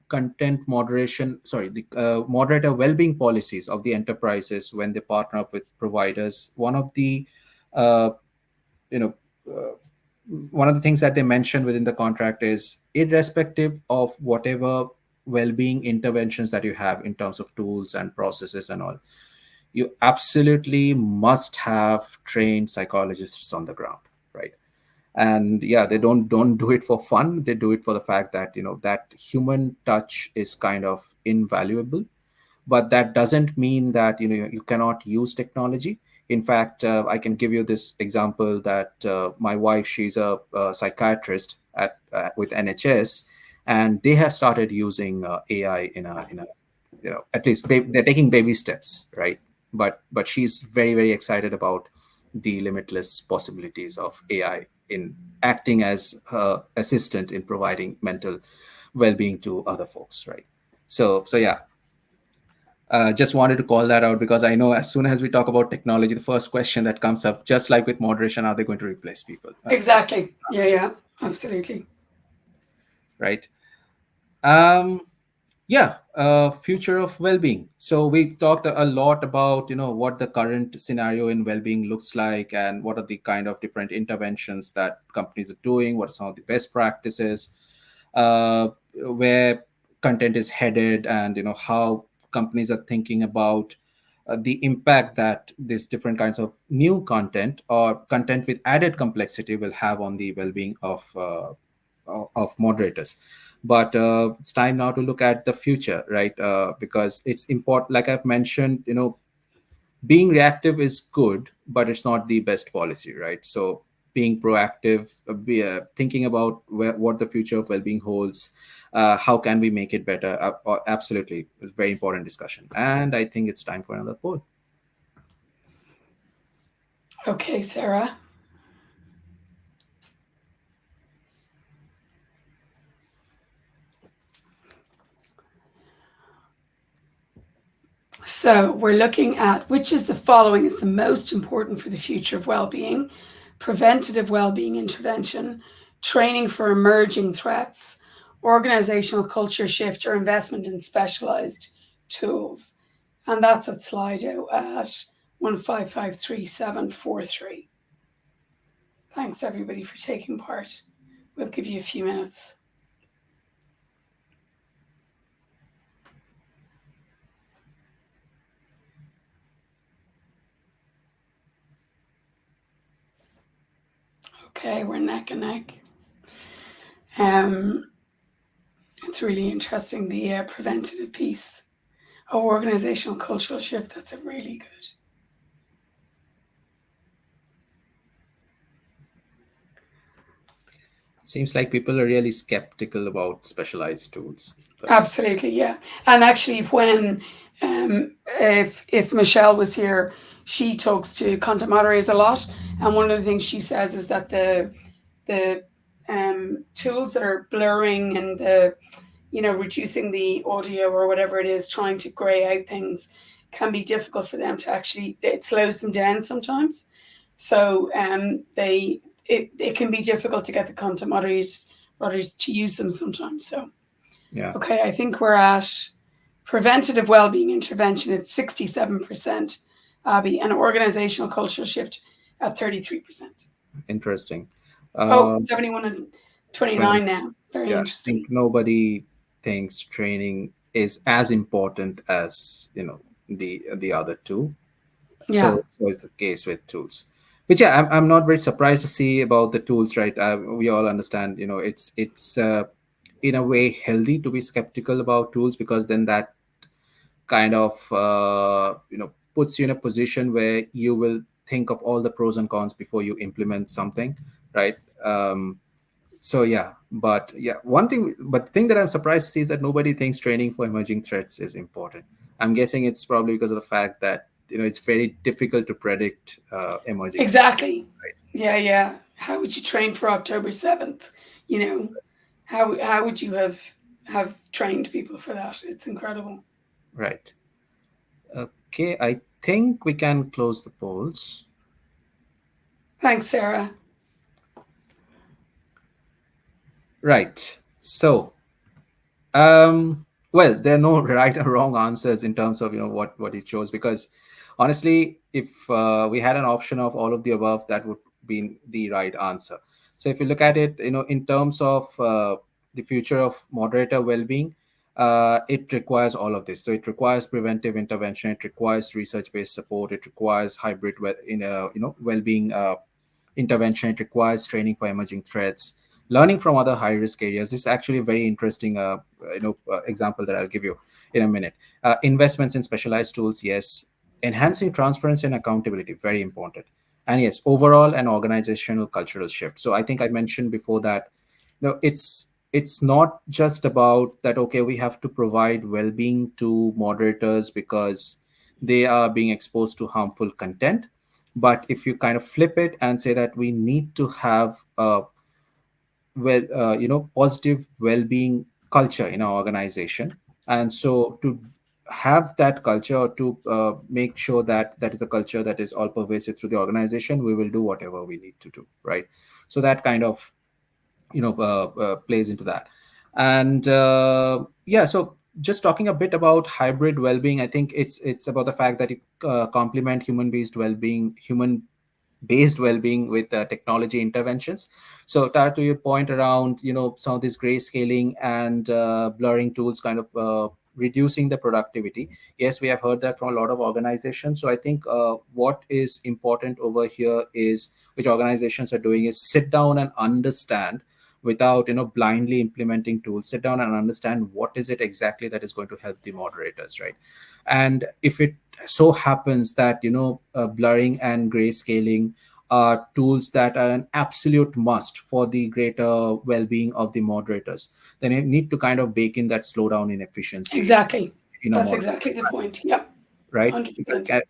content moderation, sorry, the moderator well-being policies of the enterprises, when they partner up with providers, uh, you know uh, one of the things that they mention within the contract is, irrespective of whatever well-being interventions that you have in terms of tools and processes and all, you absolutely must have trained psychologists on the ground, right? And yeah, they don't do it for fun. They do it for the fact that that human touch is kind of invaluable. But that doesn't mean that you cannot use technology. In fact, I can give you this example that my wife, she's a psychiatrist with NHS, and they have started using AI in a at least they're taking baby steps, right? But she's very, very excited about the limitless possibilities of AI in acting as her assistant in providing mental well-being to other folks, right? So yeah, just wanted to call that out because I know as soon as we talk about technology, the first question that comes up, just like with moderation, are they going to replace people? Exactly. Yeah, yeah, absolutely. Right. Yeah, future of well-being. So we talked a lot about what the current scenario in well-being looks like, and what are the kind of different interventions that companies are doing, what are some of the best practices, where content is headed, and how companies are thinking about the impact that these different kinds of new content or content with added complexity will have on the well-being of moderators. But it's time now to look at the future, right? Because it's important, like I've mentioned, being reactive is good, but it's not the best policy, right? So being proactive, thinking about what the future of well-being holds, how can we make it better, absolutely, it's a very important discussion, and I think it's time for another poll. Okay, Sarah. So we're looking at which is the following is the most important for the future of well-being: preventative well-being intervention, training for emerging threats, organizational culture shift, or investment in specialized tools. And that's at Slido at 1553743. Thanks everybody for taking part. We'll give you a few minutes. Okay, we're neck and neck. It's really interesting, the preventative piece. Oh, organizational cultural shift, that's a really good. Seems like people are really skeptical about specialized tools. Absolutely, yeah. And actually, when if Michelle was here, she talks to content moderators a lot, and one of the things she says is that the tools that are blurring and the reducing the audio or whatever it is, trying to grey out things, can be difficult for them to actually. It slows them down sometimes. So it can be difficult to get the content moderators to use them sometimes. So Yeah, okay, I think we're at preventative well-being intervention at 67%, Abby, and organizational cultural shift at 33%. interesting. Oh, um, 71 and Training. 29 now. Very Yeah, I think interesting. nobody thinks training is as important as the other two. Yeah, So is the case with tools. But yeah, I'm not very surprised to see about the tools, right? We all understand, it's in a way healthy to be skeptical about tools, because then that kind of puts you in a position where you will think of all the pros and cons before you implement something, right? So yeah, but yeah, but the thing that I'm surprised to see is that nobody thinks training for emerging threats is important. I'm guessing it's probably because of the fact that it's very difficult to predict emerging threats, exactly. right? Yeah, yeah. How would you train for October 7th? You know, how would you have trained people for that? It's incredible. Right. Okay, I think we can close the polls. Thanks, Sarah. Right. So well, there are no right or wrong answers in terms of what it shows, because honestly, if we had an option of all of the above, that would be the right answer. So if you look at it, in terms of the future of moderator well-being, it requires all of this. So it requires preventive intervention, it requires research-based support, it requires hybrid well-being intervention, it requires training for emerging threats, learning from other high risk areas. This is actually a very interesting example that I'll give you in a minute. Investments in specialized tools, yes. Enhancing transparency and accountability, very important. And yes, overall and organizational cultural shift. So I think I mentioned before that it's it's not just about that, okay, we have to provide well-being to moderators because they are being exposed to harmful content. But if you kind of flip it and say that we need to have a positive well-being culture in our organization, and so to have that culture, or to make sure that that is a culture that is all pervasive through the organization, we will do whatever we need to do, right? So that kind of plays into that. And yeah, so just talking a bit about hybrid well-being, I think it's about the fact that you complement human based well-being with technology interventions. So Tara, to your point around some of these grayscaling and blurring tools kind of reducing the productivity, yes, we have heard that from a lot of organizations. So I think what is important over here is, which organizations are doing, is sit down and understand, without blindly implementing tools, sit down and understand what is it exactly that is going to help the moderators, right? And if it so happens that blurring and grayscaling are tools that are an absolute must for the greater well-being of the moderators, then you need to kind of bake in that slowdown in efficiency Exactly. in a That's moderator exactly the point. practice, Yep. right? Because 100%.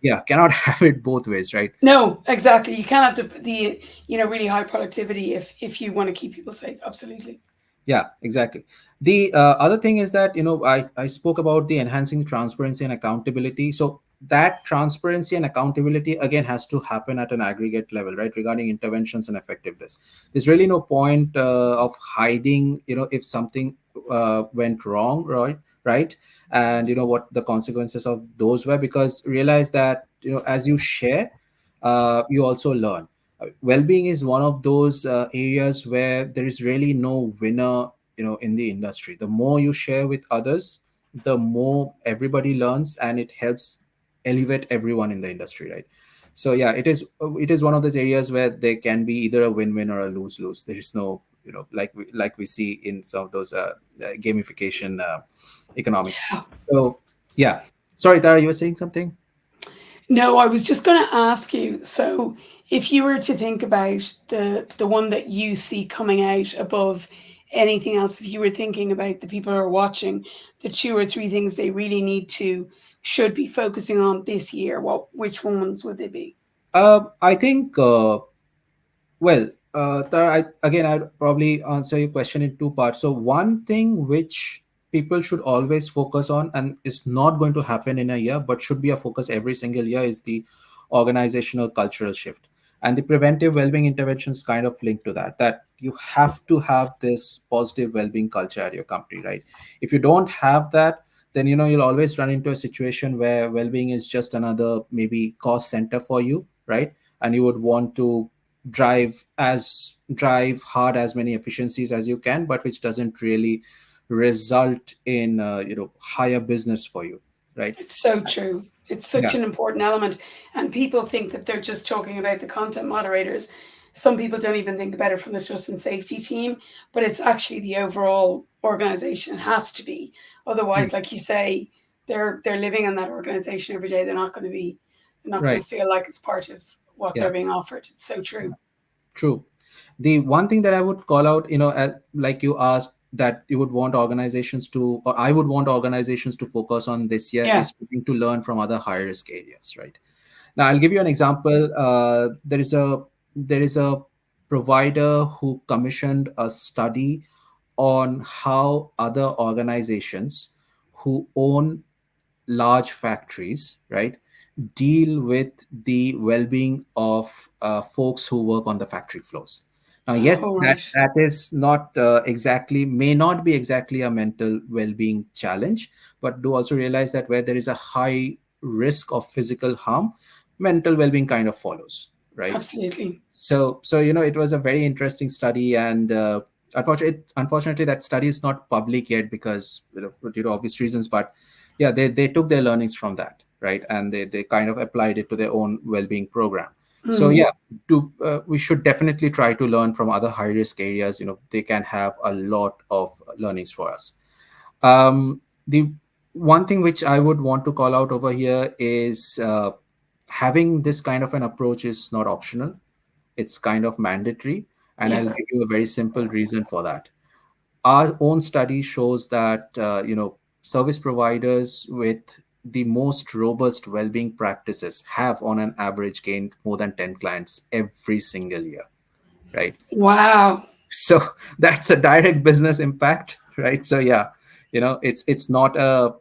Yep. cannot have it both ways, right? No, exactly. You can't have the really high productivity if you want to keep people safe. Absolutely. Yeah, exactly. The other thing is that I spoke about the enhancing transparency and accountability. So that transparency and accountability again has to happen at an aggregate level, right? Regarding interventions and effectiveness, there's really no point of hiding, if something went wrong, right? Right, and what the consequences of those were, because realize that as you share, you also learn. Well-being is one of those areas where there is really no winner in the industry. The more you share with others, the more everybody learns, and it helps elevate everyone in the industry, right? So yeah, it is one of those areas where there can be either a win-win or a lose-lose. There is no, like we see in some of those gamification economics. Yeah. So yeah, sorry, Tara, you were saying something. No, I was just going to ask you. So, if you were to think about the one that you see coming out above anything else, if you were thinking about the people who are watching, the two or three things they really should be focusing on this year, which ones would they be? I think well, Tara, again, I'd probably answer your question in two parts. So, one thing which people should always focus on, and is not going to happen in a year, but should be a focus every single year, is the organizational cultural shift. And the preventive well-being interventions kind of link to that. That you have to have this positive well-being culture at your company, right? If you don't have that, then you'll always run into a situation where well-being is just another maybe cost center for you, right? And you would want to drive hard as many efficiencies as you can, but which doesn't really result in higher business for you, right? It's so true. It's such Yeah, an important element. And people think that they're just talking about the content moderators. Some people don't even think about it from the trust and safety team, but it's actually the overall organization. It has to be. mm, Otherwise, like you say, they're living in that organization every day. They're not going right. to feel like it's part of what Yeah, they're being offered. It's so true. true. The one thing that I would call out, like you asked, that you would want organizations to, or I would want organizations to focus on this year, Yeah. is trying to learn from other high risk areas, right? Now, I'll give you an example. There is a provider who commissioned a study on how other organizations who own large factories, right, deal with the well-being of folks who work on the factory floors. Now, yes, Oh, that right. that is not may not be exactly a mental well-being challenge, but do also realize that where there is a high risk of physical harm, mental well-being kind of follows, right? Absolutely. So it was a very interesting study, and unfortunately that study is not public yet, because due to obvious reasons. But yeah, they took their learnings from that, right, and they kind of applied it to their own well-being program. So Mm, yeah, we should definitely try to learn from other high risk areas. They can have a lot of learnings for us. The one thing which I would want to call out over here is, having this kind of an approach is not optional, it's kind of mandatory. And yeah. I'll give you a very simple reason for that. our own study shows that service providers with the most robust well-being practices have on an average gained more than 10 clients every single year, right? Wow. So that's a direct business impact, right? So yeah, it's not a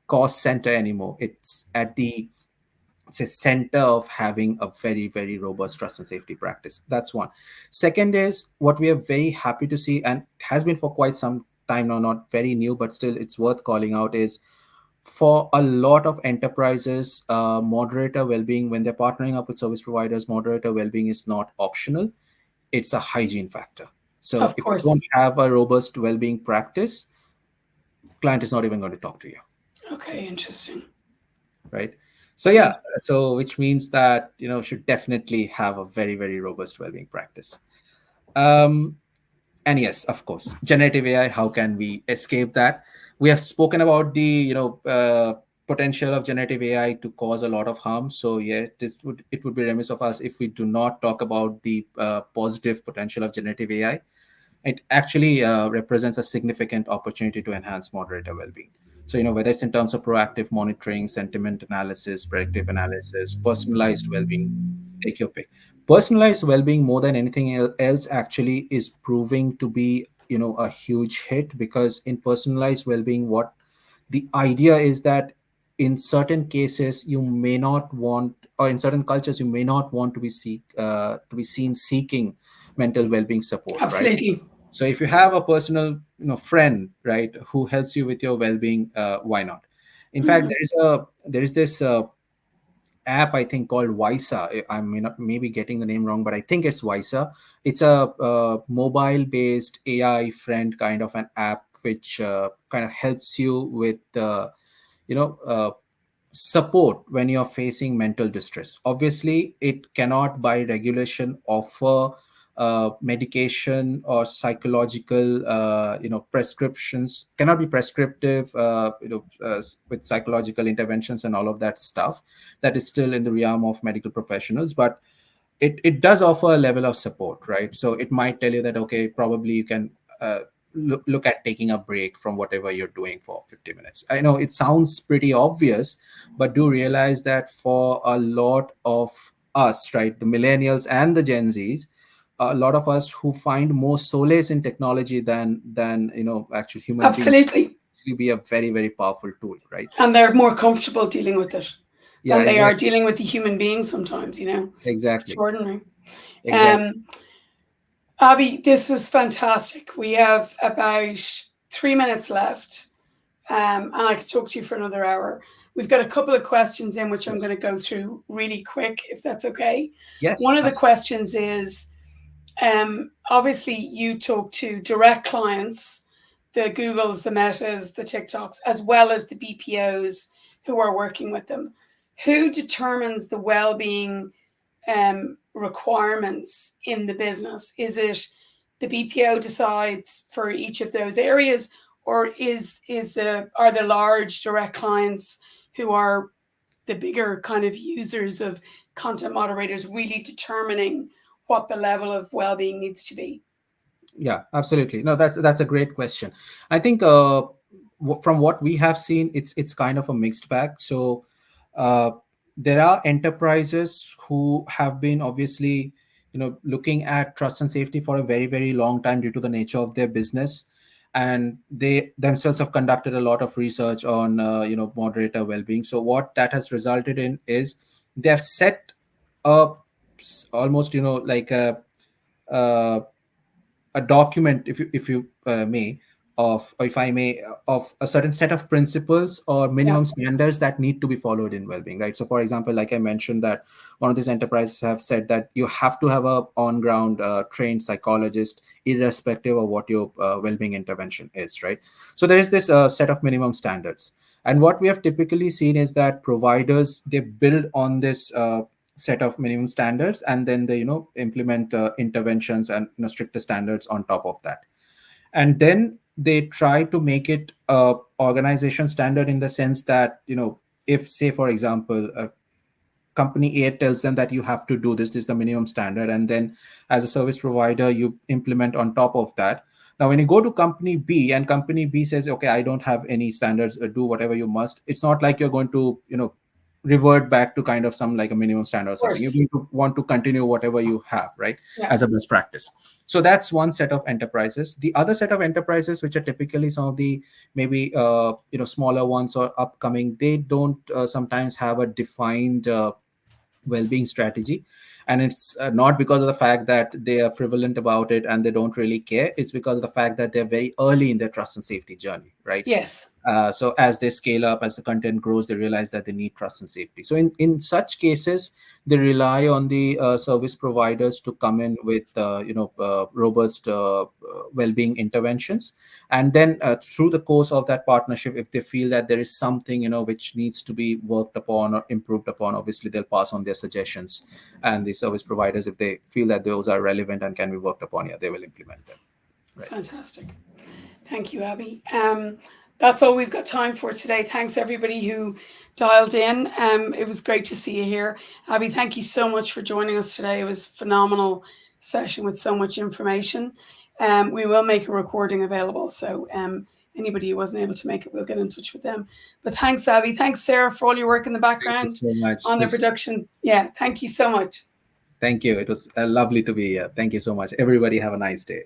cost center anymore. It's a center of having a very, very robust trust and safety practice. That's one. Second is what we are very happy to see, and it has been for quite some time now, not very new, but still it's worth calling out, is for a lot of enterprises, moderator well-being, when they're partnering up with service providers, moderator well-being is not optional. It's a hygiene factor. So Of if you course. don't have a robust well-being practice, client is not even going to talk to you, Okay, interesting. right? So yeah, so which means that should definitely have a very, very robust well-being practice. um and yes, of course, generative AI, how can we escape that? We have spoken about the potential of generative AI to cause a lot of harm. So yeah, it would be remiss of us if we do not talk about the positive potential of generative AI. It actually represents a significant opportunity to enhance moderator well-being. So whether it's in terms of proactive monitoring, sentiment analysis, predictive analysis, personalized well-being, take your pick. Personalized well-being, more than anything else, actually is proving to be a huge hit, because in personalized well-being, what the idea is that in certain cases you may not want, or in certain cultures you may not want to be seen seeking mental well-being support, right? Absolutely. So if you have a personal friend, right, who helps you with your well-being, why not? In fact, Mhm. there is this app, I think, called Visa. I may not, maybe getting the name wrong, but I think it's Visa. It's a mobile based AI friend kind of an app, which kind of helps you with you know uh, support when you're facing mental distress. Obviously, it cannot by regulation offer medication or psychological prescriptions, cannot be prescriptive with psychological interventions and all of that stuff. That is still in the realm of medical professionals, but it does offer a level of support, right? So it might tell you that, okay, probably you can look at taking a break from whatever you're doing for 50 minutes. I know it sounds pretty obvious, but do realize that for a lot of us, right, the millennials and the Gen Zs, a lot of us who find more solace in technology than actual human beings, Absolutely. actually be a very, very powerful tool, right? And they're more comfortable dealing with it Yeah, than they are exactly, dealing with the human beings sometimes. It's exactly, extraordinary. exactly. Um, Abby, this was fantastic. We have about 3 minutes left, and I could talk to you for another hour. We've got a couple of questions in which I'm Yes, going to go through really quick, if that's okay. yes, One of the absolutely. questions is, obviously, you talk to direct clients, the Googles, the Metas, the TikToks, as well as the BPOs who are working with them. Who determines the well-being requirements in the business? Is it the BPO decides for each of those areas, or are the large direct clients who are the bigger kind of users of content moderators really determining what the level of well-being needs to be? Yeah, absolutely. No, that's a great question. I think from what we have seen, it's kind of a mixed bag. So uh, there are enterprises who have been obviously looking at trust and safety for a very, very long time due to the nature of their business, and they themselves have conducted a lot of research on moderator well-being. So what that has resulted in is they have set up almost like uh, a document, if you may, of, or if I may, of a certain set of principles or Yeah, minimum standards that need to be followed in well-being, right? So for example, like I mentioned, that one of these enterprises have said that you have to have a on-ground trained psychologist irrespective of what your well-being intervention is, right? So there is this set of minimum standards, and what we have typically seen is that providers, they build on this set of minimum standards, and then they implement interventions and stricter standards on top of that, and then they try to make it a organization standard, in the sense that if, say for example, company A tells them that you have to do this is the minimum standard, and then as a service provider you implement on top of that. Now, when you go to company B and company B says, okay, I don't have any standards, do whatever you must, it's not like you're going to, revert back to kind of some like a minimum standard or Of something. You're course. going to want to continue whatever you have, right, Yeah. as a best practice. So that's one set of enterprises. The other set of enterprises, which are typically some of the maybe smaller ones or upcoming, they don't sometimes have a defined well-being strategy, and it's not because of the fact that they are frivolent about it and they don't really care. It's because of the fact that they're very early in their trust and safety journey, right? Yes. So as they scale up, as the content grows, they realize that they need trust and safety. So in such cases, they rely on the service providers to come in with robust well-being interventions. And then through the course of that partnership, if they feel that there is something which needs to be worked upon or improved upon, obviously they'll pass on their suggestions. And the service providers, if they feel that those are relevant and can be worked upon, yeah, they will implement them. Right. Fantastic. Thank you, Abby. That's all we've got time for today. Thanks everybody who dialed in. It was great to see you here. Abby, thank you so much for joining us today. It was a phenomenal session with so much information. We will make a recording available, so anybody who wasn't able to make it, we'll get in touch with them. But thanks, Abby. Thanks, Sarah, for all your work in the background Thank you so much. on the production. Yeah, thank you so much. Thank you. It was lovely to be here. Thank you so much. Everybody have a nice day.